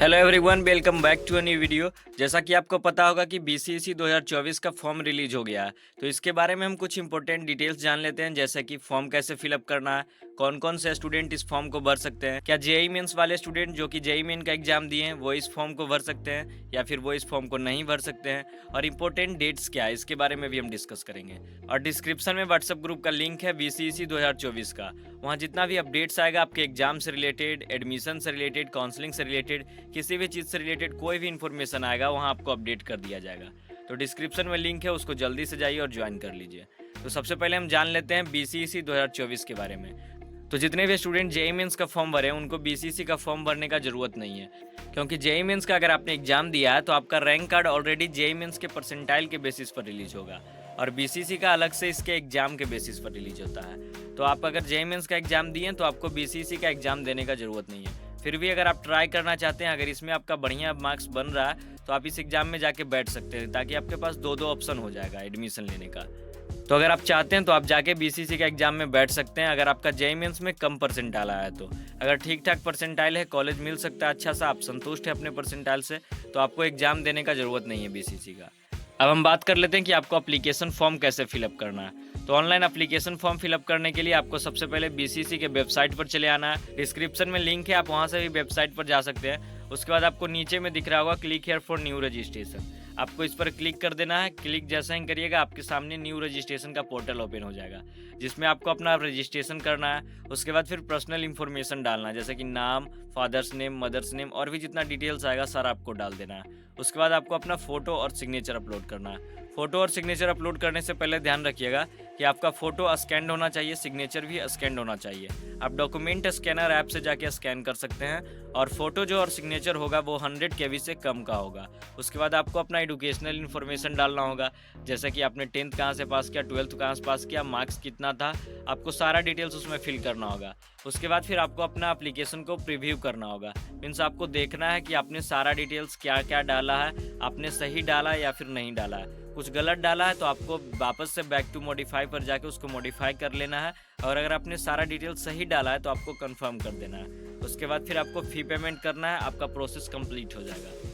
Hello everyone, welcome back to a new video. जैसा कि आपको पता होगा कि बीसीएसई 2024 का फॉर्म रिलीज हो गया है, तो इसके बारे में हम कुछ इंपॉर्टेंट डिटेल्स जान लेते हैं, जैसे कि फॉर्म कैसे फिलअप करना है, कौन कौन से स्टूडेंट इस फॉर्म को भर सकते हैं, क्या जेईई मेंस वाले स्टूडेंट जो कि जेईई मेन का एग्जाम दिए हैं वो इस फॉर्म को भर सकते हैं या फिर वो इस फॉर्म को नहीं भर सकते हैं, और इंपॉर्टेंट डेट्स क्या है इसके बारे में भी हम डिस्कस करेंगे। और डिस्क्रिप्शन में व्हाट्सएप ग्रुप का लिंक है बीसीएसई 2024 का, वहाँ जितना भी अपडेट्स आएगा आपके एग्जाम से रिलेटेड, एडमिशन से रिलेटेड, काउंसलिंग से रिलेटेड, किसी भी चीज़ से रिलेटेड कोई भी इन्फॉर्मेशन आएगा वहाँ आपको अपडेट कर दिया जाएगा। तो डिस्क्रिप्शन में लिंक है, उसको जल्दी से जाइए और ज्वाइन कर लीजिए। तो सबसे पहले हम जान लेते हैं बीसीएसई 2024 के बारे में। तो जितने भी स्टूडेंट जेईई मेंस का फॉर्म भरे हैं उनको बीसीएसई का फॉर्म भरने का ज़रूरत नहीं है, क्योंकि जेईई मेंस का अगर आपने एग्जाम दिया है तो आपका rank card already JEE Mains के परसेंटाइल के बेसिस पर रिलीज होगा, और बीसीएसई का अलग से इसके एग्जाम के बेसिस पर रिलीज होता है। तो आप अगर जेईई मेंस का एग्जाम दिए तो आपको बीसीएसई का एग्जाम देने का ज़रूरत नहीं है। फिर भी अगर आप ट्राई करना चाहते हैं, अगर इसमें आपका बढ़िया मार्क्स बन रहा है तो आप इस एग्ज़ाम में जाके बैठ सकते हैं, ताकि आपके पास दो ऑप्शन हो जाएगा एडमिशन लेने का। तो अगर आप चाहते हैं तो आप जाके बीसीएसई का एग्जाम में बैठ सकते हैं, अगर आपका जेईई मेंस में कम परसेंटाइल आया है तो। अगर ठीक ठाक परसेंटाइल है, कॉलेज मिल सकता है अच्छा सा, आप संतुष्ट है अपने परसेंटाइल से, तो आपको एग्जाम देने का ज़रूरत नहीं है बीसीएसई का। अब हम बात कर लेते हैं कि आपको एप्लीकेशन फॉर्म कैसे फिलअप करना है। तो ऑनलाइन एप्लीकेशन फॉर्म फिलअप करने के लिए आपको सबसे पहले बीसीएसई के वेबसाइट पर चले आना है। डिस्क्रिप्शन में लिंक है, आप वहां से भी वेबसाइट पर जा सकते हैं। उसके बाद आपको नीचे में दिख रहा होगा click here for new registration, आपको इस पर क्लिक कर देना है। क्लिक जैसा ही करिएगा आपके सामने न्यू रजिस्ट्रेशन का पोर्टल ओपन हो जाएगा, जिसमें आपको अपना रजिस्ट्रेशन करना है। उसके बाद फिर पर्सनल इन्फॉर्मेशन डालना है, जैसे कि नाम, फादर्स नेम, मदर्स नेम, और भी जितना डिटेल्स आएगा सारा आपको डाल देना है। उसके बाद आपको अपना फ़ोटो और सिग्नेचर अपलोड करना है। फ़ोटो और सिग्नेचर अपलोड करने से पहले ध्यान रखिएगा कि आपका फ़ोटो स्कैंड होना चाहिए, सिग्नेचर भी स्कैंड होना चाहिए। आप डॉक्यूमेंट स्कैनर ऐप से जाके स्कैन कर सकते हैं, और फोटो जो और सिग्नेचर होगा वो 100 केबी से कम का होगा। उसके बाद आपको अपना एजुकेशनल इन्फॉर्मेशन डालना होगा, जैसे कि आपने 10th कहाँ से पास किया, 12th कहाँ से पास किया, मार्क्स कितना था, आपको सारा डिटेल्स उसमें फिल करना होगा। उसके बाद फिर आपको अपना एप्लीकेशन को प्रीव्यू करना होगा, मीन्स आपको देखना है कि आपने सारा डिटेल्स क्या क्या डाला है, आपने सही डाला है या फिर नहीं डाला है। कुछ गलत डाला है तो आपको वापस से बैक टू मॉडिफाई पर जाके उसको मॉडिफाई कर लेना है, और अगर आपने सारा डिटेल सही डाला है तो आपको कंफर्म कर देना है। उसके बाद फिर आपको फ़ी पेमेंट करना है, आपका प्रोसेस कंप्लीट हो जाएगा।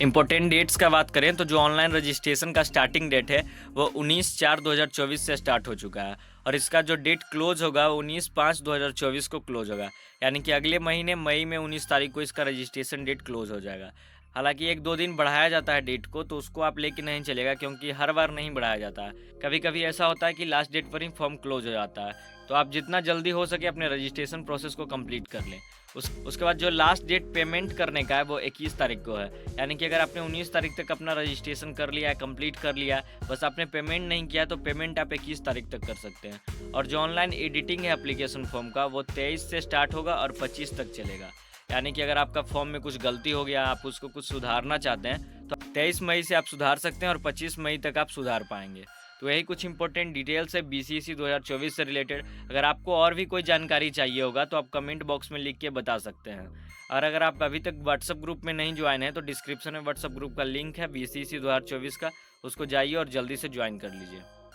इंपॉर्टेंट डेट्स का बात करें तो जो ऑनलाइन रजिस्ट्रेशन का स्टार्टिंग डेट है वो 19/4/2024 से स्टार्ट हो चुका है, और इसका जो डेट क्लोज होगा वो 19/5/2024 को क्लोज होगा, यानी कि अगले महीने मई में 19 तारीख को इसका रजिस्ट्रेशन डेट क्लोज हो जाएगा। हालांकि 1-2 दिन बढ़ाया जाता है डेट को, तो उसको आप लेके नहीं चलेगा, क्योंकि हर बार नहीं बढ़ाया जाता है। कभी कभी ऐसा होता है कि लास्ट डेट पर ही फॉर्म क्लोज हो जाता है, तो आप जितना जल्दी हो सके अपने रजिस्ट्रेशन प्रोसेस को कंप्लीट कर लें। उसके बाद जो लास्ट डेट पेमेंट करने का है वो 21 तारीख को है, यानी कि अगर आपने 19 तारीख तक अपना रजिस्ट्रेशन कर लिया है, कंप्लीट कर लिया, बस आपने पेमेंट नहीं किया, तो पेमेंट आप 21 तारीख तक कर सकते हैं। और जो ऑनलाइन एडिटिंग है एप्लीकेशन फॉर्म का वो 23 से स्टार्ट होगा और 25 तक चलेगा, यानी कि अगर आपका फॉर्म में कुछ गलती हो गया, आप उसको कुछ सुधारना चाहते हैं तो 23 मई से आप सुधार सकते हैं, और 25 मई तक आप सुधार पाएंगे। तो यही कुछ इंपॉर्टेंट डिटेल्स है बीसीएसई 2024 से रिलेटेड। अगर आपको और भी कोई जानकारी चाहिए होगा तो आप कमेंट बॉक्स में लिख के बता सकते हैं। और अगर आप अभी तक व्हाट्सएप ग्रुप में नहीं ज्वाइन है तो डिस्क्रिप्शन में व्हाट्सएप ग्रुप का लिंक है बीसीएसई 2024 का, उसको जाइए और जल्दी से ज्वाइन कर लीजिए।